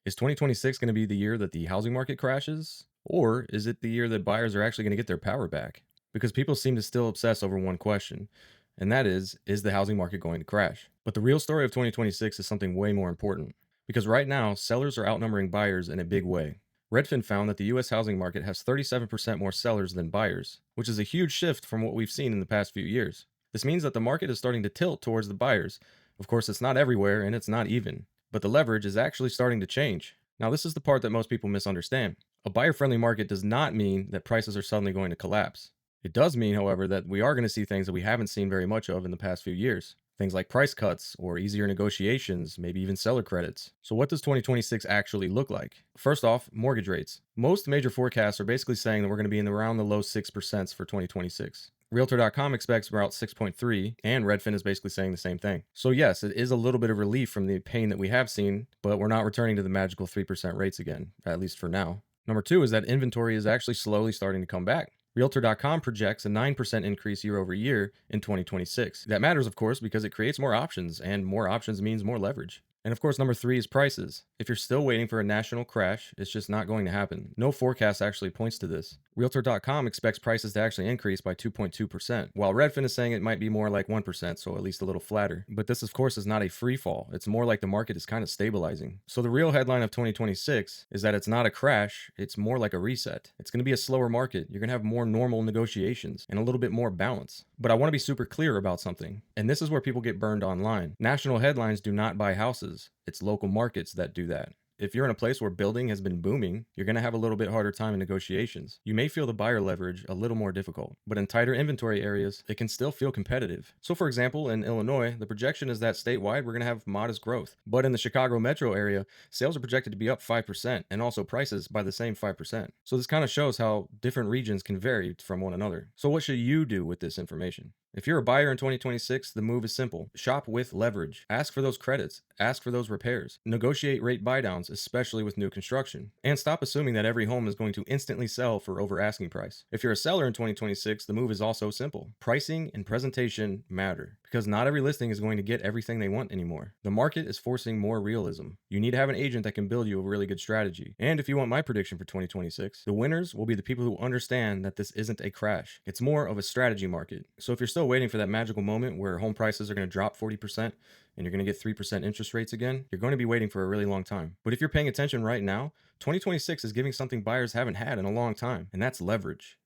Is 2026 going to be the year that the housing market crashes? Or is it the year that buyers are actually going to get their power back? Because people seem to still obsess over one question, and that is the housing market going to crash? But the real story of 2026 is something way more important. Because right now, sellers are outnumbering buyers in a big way. Redfin found that the US housing market has 37% more sellers than buyers, which is a huge shift from what we've seen in the past few years. This means that the market is starting to tilt towards the buyers. Of course, it's not everywhere and it's not even, but the leverage is actually starting to change. Now, this is the part that most people misunderstand. A buyer friendly market does not mean that prices are suddenly going to collapse. It does mean, however, that we are going to see things that we haven't seen very much of in the past few years. Things like price cuts or easier negotiations, maybe even seller credits. So, what does 2026 actually look like? First off, mortgage rates. Most major forecasts are basically saying that we're going to be in around the low 6% for 2026. Realtor.com expects about 6.3, and Redfin is basically saying the same thing. So yes, it is a little bit of relief from the pain that we have seen, but we're not returning to the magical 3% rates again, at least for now. Number two is that inventory is actually slowly starting to come back. Realtor.com projects a 9% increase year over year in 2026. That matters, of course, because it creates more options, and more options means more leverage. And of course, number three is prices. If you're still waiting for a national crash, it's just not going to happen. No forecast actually points to this. Realtor.com expects prices to actually increase by 2.2%, while Redfin is saying it might be more like 1%, so at least a little flatter. But this, of course, is not a free fall. It's more like the market is kind of stabilizing. So the real headline of 2026 is that it's not a crash, it's more like a reset. It's going to be a slower market. You're going to have more normal negotiations and a little bit more balance. But I want to be super clear about something, and this is where people get burned online. National headlines do not buy houses. It's local markets that do that. If you're in a place where building has been booming, you're going to have a little bit harder time in negotiations. You may feel the buyer leverage a little more difficult, but in tighter inventory areas, it can still feel competitive. So for example, in Illinois, the projection is that statewide we're going to have modest growth. But in the Chicago metro area, sales are projected to be up 5% and also prices by the same 5%. So this kind of shows how different regions can vary from one another. So what should you do with this information? If you're a buyer in 2026, the move is simple. Shop with leverage. Ask for those credits. Ask for those repairs. Negotiate rate buydowns, especially with new construction. And stop assuming that every home is going to instantly sell for over asking price. If you're a seller in 2026, the move is also simple. Pricing and presentation matter, because not every listing is going to get everything they want anymore. The market is forcing more realism. You need to have an agent that can build you a really good strategy. And if you want my prediction for 2026, the winners will be the people who understand that this isn't a crash. It's more of a strategy market. So if you're still waiting for that magical moment where home prices are going to drop 40% and you're going to get 3% interest rates again, you're going to be waiting for a really long time. But if you're paying attention right now, 2026 is giving something buyers haven't had in a long time, and that's leverage.